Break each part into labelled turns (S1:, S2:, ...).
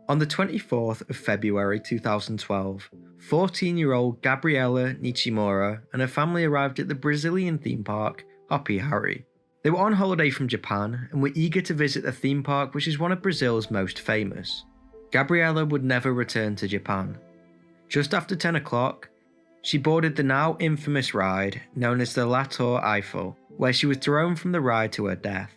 S1: On the 24th of February 2012, 14-year-old Gabriella Nichimura and her family arrived at the Brazilian theme park, Hopi Hari. They were on holiday from Japan and were eager to visit the theme park, which is one of Brazil's most famous. Gabriella would never return to Japan. Just after 10 o'clock, she boarded the now infamous ride known as the Tour Eiffel, where she was thrown from the ride to her death.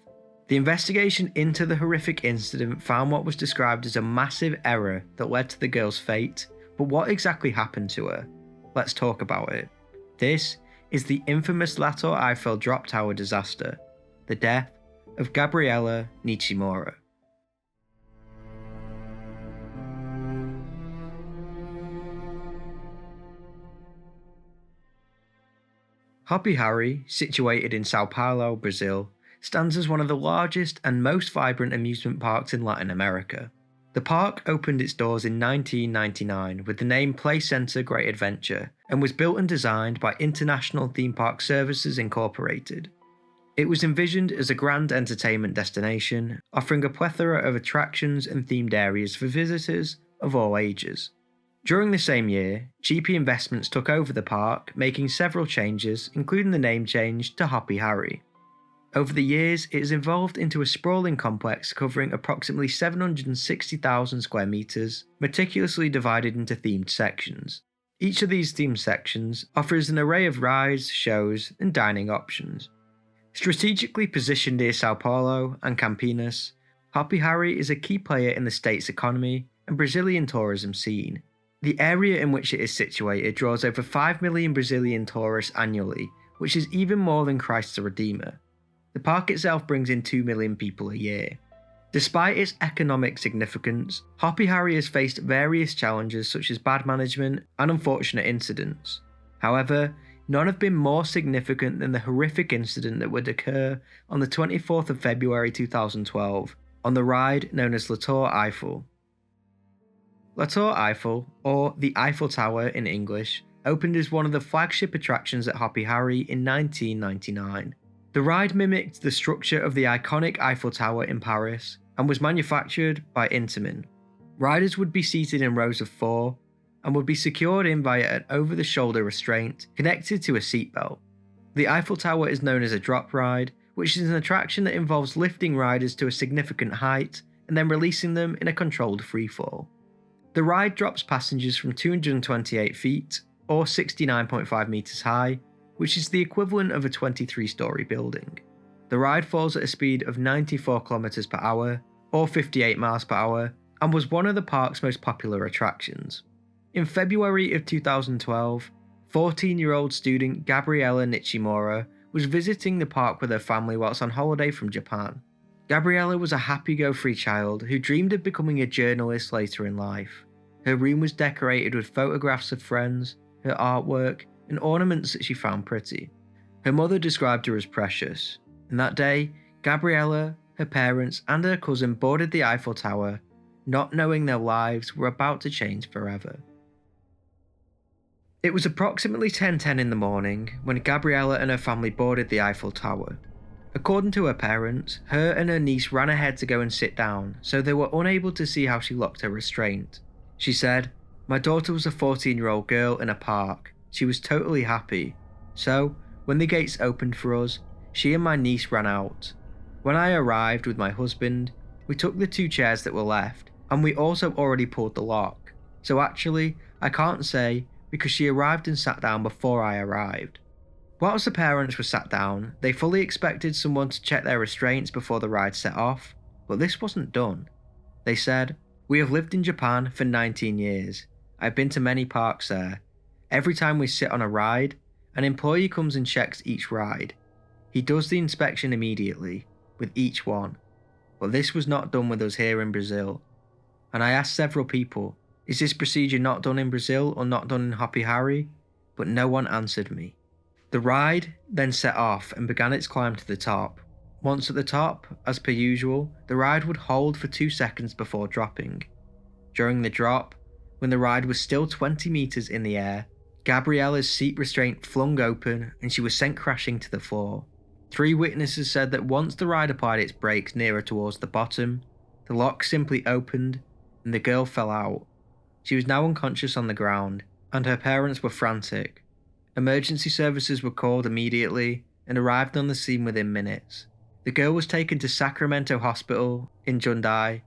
S1: The investigation into the horrific incident found what was described as a massive error that led to the girl's fate, but what exactly happened to her? Let's talk about it. This is the infamous Tour Eiffel drop tower disaster, the death of Gabriella Nichimura. Hoppy Hari, situated in Sao Paulo, Brazil, stands as one of the largest and most vibrant amusement parks in Latin America. The park opened its doors in 1999 with the name Play Center Great Adventure and was built and designed by International Theme Park Services Incorporated. It was envisioned as a grand entertainment destination, offering a plethora of attractions and themed areas for visitors of all ages. During the same year, GP Investments took over the park, making several changes, including the name change to Hoppy Hari. Over the years, it has evolved into a sprawling complex covering approximately 760,000 square meters, meticulously divided into themed sections. Each of these themed sections offers an array of rides, shows, and dining options. Strategically positioned near Sao Paulo and Campinas, Hopi Hari is a key player in the state's economy and Brazilian tourism scene. The area in which it is situated draws over 5 million Brazilian tourists annually, which is even more than Christ the Redeemer. The park itself brings in 2 million people a year. Despite its economic significance, Hopi Hari has faced various challenges such as bad management and unfortunate incidents. However, none have been more significant than the horrific incident that would occur on the 24th of February 2012 on the ride known as Tour Eiffel. Tour Eiffel, or the Eiffel Tower in English, opened as one of the flagship attractions at Hopi Hari in 1999. The ride mimicked the structure of the iconic Eiffel Tower in Paris and was manufactured by Intamin. Riders would be seated in rows of 4 and would be secured in via an over-the-shoulder restraint connected to a seatbelt. The Eiffel Tower is known as a drop ride, which is an attraction that involves lifting riders to a significant height and then releasing them in a controlled freefall. The ride drops passengers from 228 feet, or 69.5 meters high, which is the equivalent of a 23-story building. The ride falls at a speed of 94 kilometers per hour, or 58 miles per hour, and was one of the park's most popular attractions. In February of 2012, 14-year-old student Gabriella Nichimura was visiting the park with her family whilst on holiday from Japan. Gabriella was a happy-go-free child who dreamed of becoming a journalist later in life. Her room was decorated with photographs of friends, her artwork, and ornaments that she found pretty. Her mother described her as precious, and that day, Gabriella, her parents, and her cousin boarded the Eiffel Tower, not knowing their lives were about to change forever. It was approximately 10:10 in the morning when Gabriella and her family boarded the Eiffel Tower. According to her parents, her and her niece ran ahead to go and sit down, so they were unable to see how she locked her restraint. She said, "My daughter was a 14-year-old girl in a park. She was totally happy. So, when the gates opened for us, she and my niece ran out. When I arrived with my husband, we took the 2 chairs that were left, and we also already pulled the lock. So actually, I can't say, because she arrived and sat down before I arrived." Whilst the parents were sat down, they fully expected someone to check their restraints before the ride set off, but this wasn't done. They said, "We have lived in Japan for 19 years. I've been to many parks there. Every time we sit on a ride, an employee comes and checks each ride. He does the inspection immediately, with each one. But this was not done with us here in Brazil. And I asked several people, is this procedure not done in Brazil or not done in Hopi Hari? But no one answered me." The ride then set off and began its climb to the top. Once at the top, as per usual, the ride would hold for 2 seconds before dropping. During the drop, when the ride was still 20 meters in the air, Gabriella's seat restraint flung open and she was sent crashing to the floor. 3 witnesses said that once the ride applied its brakes nearer towards the bottom, the lock simply opened and the girl fell out. She was now unconscious on the ground, and her parents were frantic. Emergency services were called immediately and arrived on the scene within minutes. The girl was taken to Sacramento Hospital in Jundiaí,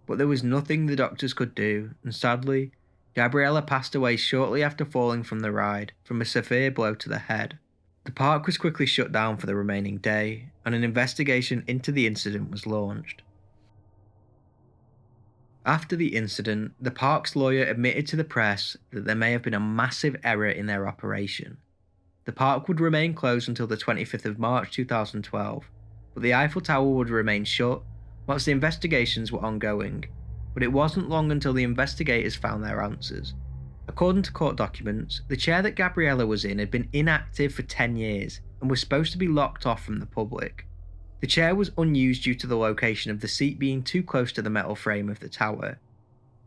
S1: but there was nothing the doctors could do, and sadly, Gabriella passed away shortly after falling from the ride from a severe blow to the head. The park was quickly shut down for the remaining day, and an investigation into the incident was launched. After the incident, the park's lawyer admitted to the press that there may have been a massive error in their operation. The park would remain closed until the 25th of March 2012, but the Eiffel Tower would remain shut whilst the investigations were ongoing, but it wasn't long until the investigators found their answers. According to court documents, the chair that Gabriella was in had been inactive for 10 years and was supposed to be locked off from the public. The chair was unused due to the location of the seat being too close to the metal frame of the tower.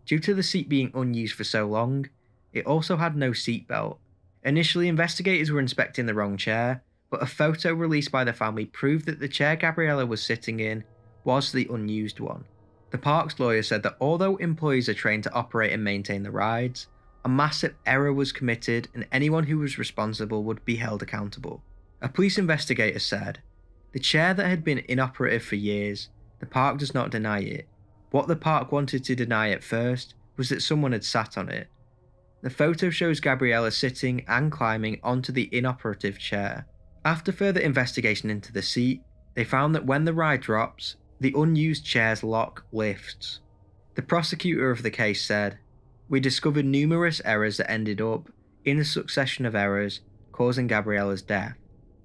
S1: Due to the seat being unused for so long, it also had no seat belt. Initially, investigators were inspecting the wrong chair, but a photo released by the family proved that the chair Gabriella was sitting in was the unused one. The park's lawyer said that although employees are trained to operate and maintain the rides, a massive error was committed and anyone who was responsible would be held accountable. A police investigator said, "The chair that had been inoperative for years, the park does not deny it. What the park wanted to deny at first was that someone had sat on it." The photo shows Gabriella sitting and climbing onto the inoperative chair. After further investigation into the seat, they found that when the ride drops, the unused chair's lock lifts. The prosecutor of the case said, "We discovered numerous errors that ended up, in a succession of errors, causing Gabriella's death.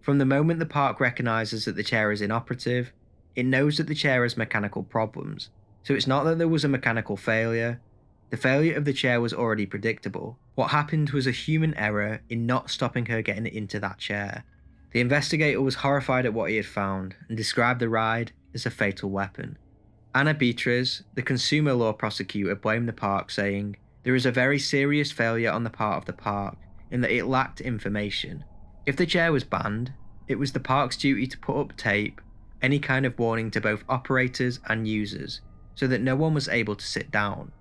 S1: From the moment the park recognises that the chair is inoperative, it knows that the chair has mechanical problems. So it's not that there was a mechanical failure. The failure of the chair was already predictable. What happened was a human error in not stopping her getting into that chair." The investigator was horrified at what he had found and described the ride as a fatal weapon. Ana Beatriz, the consumer law prosecutor, blamed the park, saying, "There is a very serious failure on the part of the park in that it lacked information. If the chair was banned, it was the park's duty to put up tape, any kind of warning to both operators and users, so that no one was able to sit down."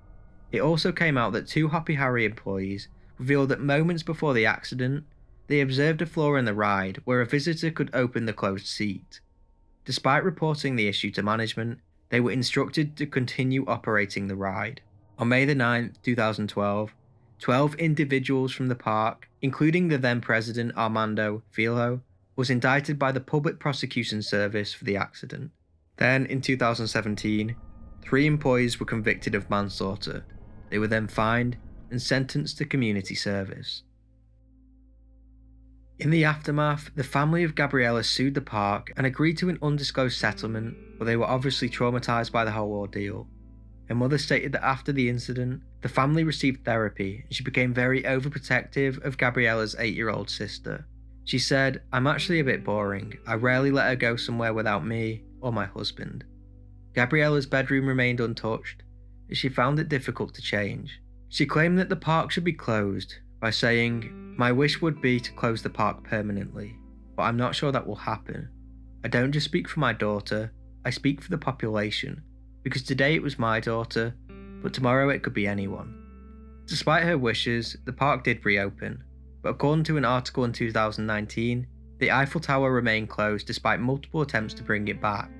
S1: It also came out that 2 Hoppy Hari employees revealed that moments before the accident, they observed a flaw in the ride where a visitor could open the closed seat. Despite reporting the issue to management, they were instructed to continue operating the ride. On May 9, 2012, 12 individuals from the park, including the then president Armando Filho, was indicted by the Public Prosecution Service for the accident. Then, in 2017, 3 employees were convicted of manslaughter. They were then fined and sentenced to community service. In the aftermath, the family of Gabriella sued the park and agreed to an undisclosed settlement, but they were obviously traumatised by the whole ordeal. Her mother stated that after the incident, the family received therapy and she became very overprotective of Gabriella's 8-year-old sister. She said, "I'm actually a bit boring. I rarely let her go somewhere without me or my husband." Gabriella's bedroom remained untouched, as she found it difficult to change. She claimed that the park should be closed by saying, "My wish would be to close the park permanently, but I'm not sure that will happen. I don't just speak for my daughter, I speak for the population, because today it was my daughter, but tomorrow it could be anyone." Despite her wishes, the park did reopen, but according to an article in 2019, the Eiffel Tower remained closed despite multiple attempts to bring it back.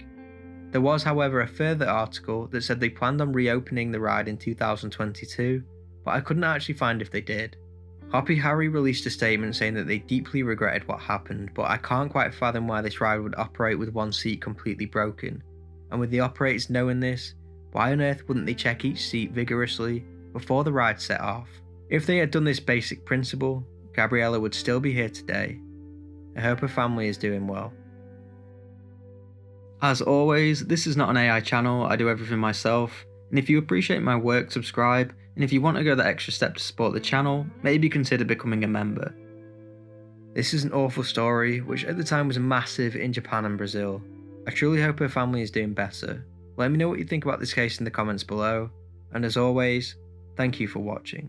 S1: There was, however, a further article that said they planned on reopening the ride in 2022, but I couldn't actually find if they did. Hoppy Hari released a statement saying that they deeply regretted what happened, but I can't quite fathom why this ride would operate with one seat completely broken. And with the operators knowing this, why on earth wouldn't they check each seat vigorously before the ride set off? If they had done this basic principle, Gabriella would still be here today. I hope her family is doing well. As always, this is not an AI channel, I do everything myself, and if you appreciate my work, subscribe, and if you want to go the extra step to support the channel, maybe consider becoming a member. This is an awful story, which at the time was massive in Japan and Brazil. I truly hope her family is doing better. Let me know what you think about this case in the comments below, and as always, thank you for watching.